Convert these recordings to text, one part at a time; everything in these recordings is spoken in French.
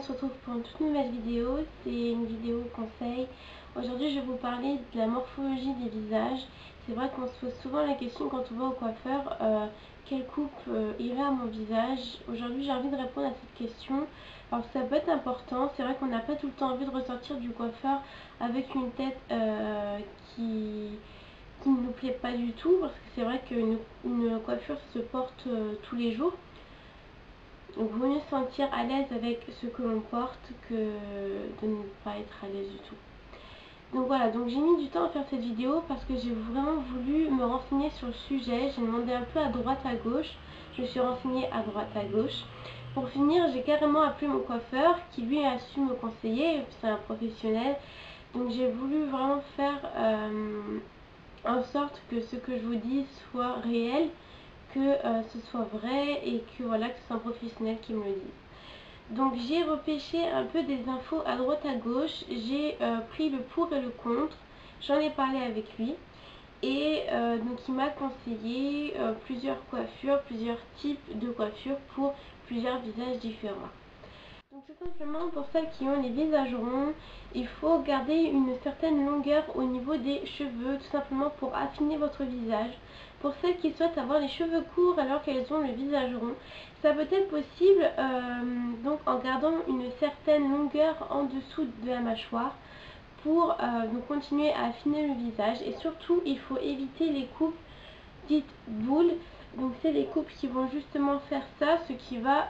se retrouve pour une toute nouvelle vidéo. C'est une vidéo conseil. Aujourd'hui, je vais vous parler de la morphologie des visages. C'est vrai qu'on se pose souvent la question quand on va au coiffeur, quelle coupe irait à mon visage. Aujourd'hui, j'ai envie de répondre à cette question. Alors ça peut être important. C'est vrai qu'on n'a pas tout le temps envie de ressortir du coiffeur avec une tête qui ne nous plaît pas du tout, parce que c'est vrai qu'une coiffure se porte tous les jours. Donc il vaut mieux se sentir à l'aise avec ce que l'on porte que de ne pas être à l'aise du tout. Donc voilà, donc j'ai mis du temps à faire cette vidéo parce que j'ai vraiment voulu me renseigner sur le sujet. J'ai demandé un peu à droite à gauche, je me suis renseignée à droite à gauche. Pour finir, j'ai carrément appelé mon coiffeur qui lui a su me conseiller, c'est un professionnel. Donc j'ai voulu vraiment faire en sorte que ce que je vous dis soit réel, que ce soit vrai et que voilà, que ce soit un professionnel qui me le dise. Donc j'ai repêché un peu des infos à droite à gauche, j'ai pris le pour et le contre, j'en ai parlé avec lui et donc il m'a conseillé plusieurs coiffures, plusieurs types de coiffures pour plusieurs visages différents. Donc tout simplement pour celles qui ont les visages ronds, il faut garder une certaine longueur au niveau des cheveux, tout simplement pour affiner votre visage. Pour celles qui souhaitent avoir les cheveux courts alors qu'elles ont le visage rond, ça peut être possible donc en gardant une certaine longueur en dessous de la mâchoire pour donc continuer à affiner le visage. Et surtout, il faut éviter les coupes dites boules. Donc c'est les coupes qui vont justement faire ça, ce qui va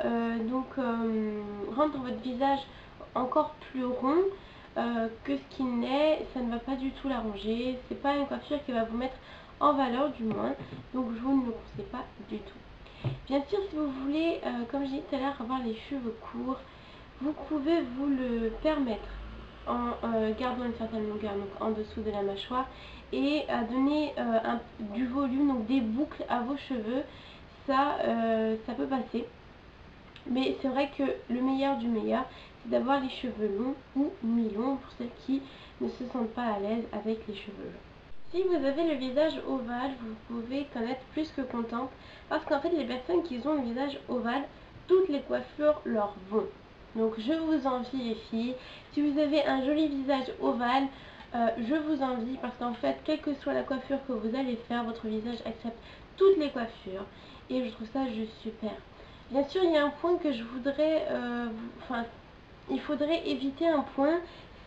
rendre votre visage encore plus rond que ce qu'il n'est. Ça ne va pas du tout l'arranger. C'est pas une coiffure qui va vous mettre en valeur du moins. Donc je vous ne le conseille pas du tout. Bien sûr, si vous voulez, comme j'ai dit tout à l'heure, avoir les cheveux courts, vous pouvez vous le permettre en gardant une certaine longueur donc en dessous de la mâchoire et à donner du volume, donc des boucles à vos cheveux. Ça peut passer, mais c'est vrai que le meilleur du meilleur, c'est d'avoir les cheveux longs ou mi-longs pour celles qui ne se sentent pas à l'aise avec les cheveux longs. Si vous avez le visage ovale, vous pouvez en être plus que contente parce qu'en fait les personnes qui ont le visage ovale, toutes les coiffures leur vont. Donc je vous envie les filles, si vous avez un joli visage ovale, je vous envie parce qu'en fait, quelle que soit la coiffure que vous allez faire, votre visage accepte toutes les coiffures et je trouve ça juste super. Bien sûr, il y a un point que je voudrais, il faudrait éviter un point,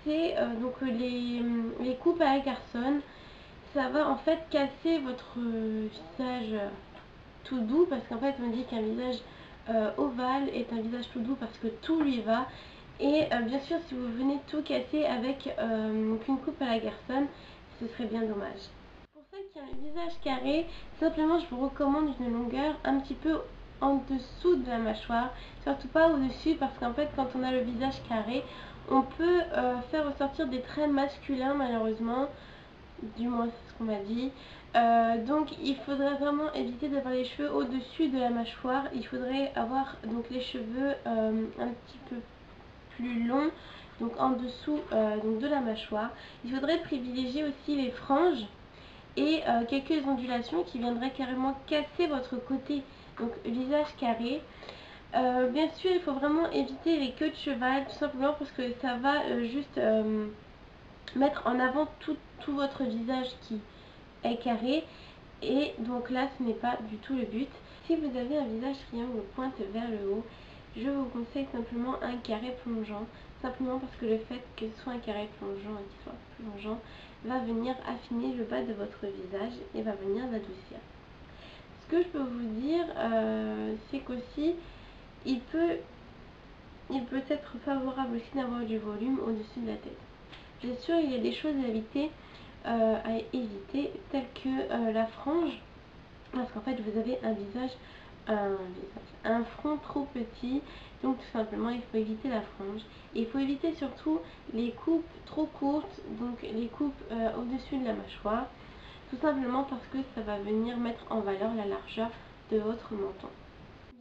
c'est donc les coupes à la garçonne. Ça va en fait casser votre visage tout doux parce qu'en fait on dit qu'un visage ovale est un visage tout doux parce que tout lui va. Et bien sûr, si vous venez tout casser avec une coupe à la garçonne, ce serait bien dommage. Pour celles qui ont le visage carré, simplement je vous recommande une longueur un petit peu en dessous de la mâchoire, surtout pas au-dessus parce qu'en fait quand on a le visage carré, on peut faire ressortir des traits masculins malheureusement, du moins c'est ce qu'on m'a dit. Donc il faudrait vraiment éviter d'avoir les cheveux au-dessus de la mâchoire. Il faudrait avoir donc les cheveux un petit peu plus longs, donc en dessous donc de la mâchoire. Il faudrait privilégier aussi les franges et quelques ondulations qui viendraient carrément casser votre côté donc visage carré. Bien sûr, il faut vraiment éviter les queues de cheval, tout simplement parce que ça va juste mettre en avant tout votre visage qui est carré et donc là ce n'est pas du tout le but. Si vous avez un visage triangle pointe vers le haut, je vous conseille simplement un carré plongeant, simplement parce que le fait que ce soit un carré plongeant et qu'il soit plongeant va venir affiner le bas de votre visage et va venir l'adoucir. Ce que je peux vous dire, c'est qu'aussi il peut être favorable aussi d'avoir du volume au-dessus de la tête. Bien sûr, il y a des choses à éviter, telles que la frange, parce qu'en fait vous avez un front trop petit, donc tout simplement il faut éviter la frange. Et il faut éviter surtout les coupes trop courtes, donc les coupes au-dessus de la mâchoire, tout simplement parce que ça va venir mettre en valeur la largeur de votre menton.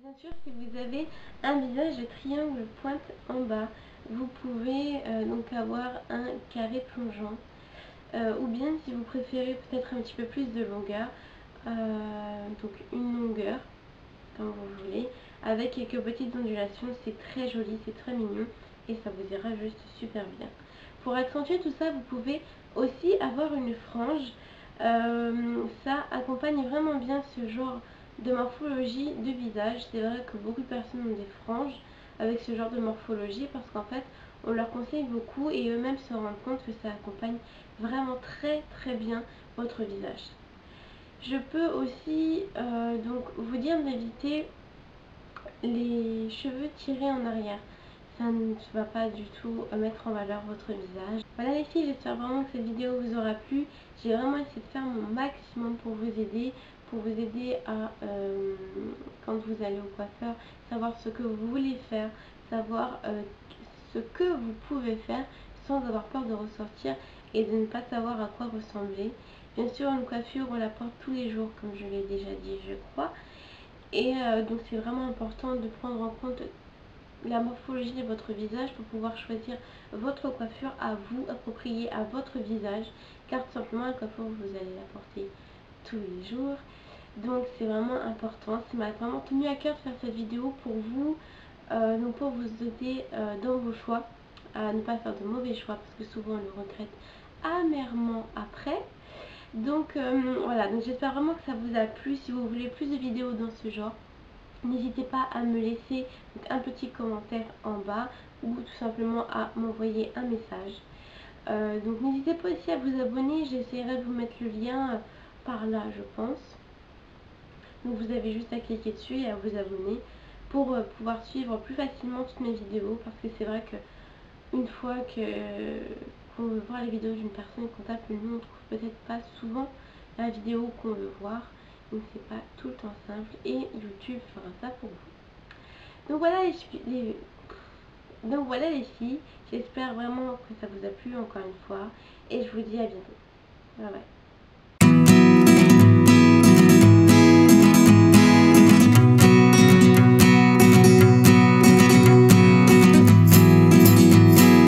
Bien sûr, si vous avez un visage de triangle pointe en bas, vous pouvez donc avoir un carré plongeant, ou bien si vous préférez peut-être un petit peu plus de longueur, donc une longueur comme vous voulez, avec quelques petites ondulations. C'est très joli, c'est très mignon et ça vous ira juste super bien. Pour accentuer tout ça, vous pouvez aussi avoir une frange. Ça accompagne vraiment bien ce genre de morphologie de visage. C'est vrai que beaucoup de personnes ont des franges avec ce genre de morphologie parce qu'en fait on leur conseille beaucoup et eux-mêmes se rendent compte que ça accompagne vraiment très très bien votre visage. Je peux aussi donc vous dire d'éviter les cheveux tirés en arrière. Ça ne va pas du tout mettre en valeur votre visage. Voilà les filles, j'espère vraiment que cette vidéo vous aura plu. J'ai vraiment essayé de faire mon maximum pour vous aider à, quand vous allez au coiffeur, savoir ce que vous voulez faire, savoir ce que vous pouvez faire sans avoir peur de ressortir et de ne pas savoir à quoi ressembler. Bien sûr, une coiffure, on la porte tous les jours, comme je l'ai déjà dit, je crois. Et donc c'est vraiment important de prendre en compte la morphologie de votre visage pour pouvoir choisir votre coiffure à vous, appropriée à votre visage, car tout simplement la coiffure vous allez la porter tous les jours. Donc c'est vraiment important, ça m'a vraiment tenu à cœur de faire cette vidéo pour vous, donc pour vous aider dans vos choix, à ne pas faire de mauvais choix, parce que souvent on le regrette amèrement après. Donc voilà, donc j'espère vraiment que ça vous a plu. Si vous voulez plus de vidéos dans ce genre, n'hésitez pas à me laisser un petit commentaire en bas ou tout simplement à m'envoyer un message. Donc n'hésitez pas aussi à vous abonner, j'essaierai de vous mettre le lien par là je pense. Donc vous avez juste à cliquer dessus et à vous abonner pour pouvoir suivre plus facilement toutes mes vidéos, parce que c'est vrai que une fois qu'on veut voir les vidéos d'une personne qu'on tape le nom, on trouve peut-être pas souvent la vidéo qu'on veut voir, donc c'est pas tout le temps simple et YouTube fera ça pour vous. Donc voilà les filles, j'espère vraiment que ça vous a plu encore une fois et je vous dis à bientôt. Bye bye.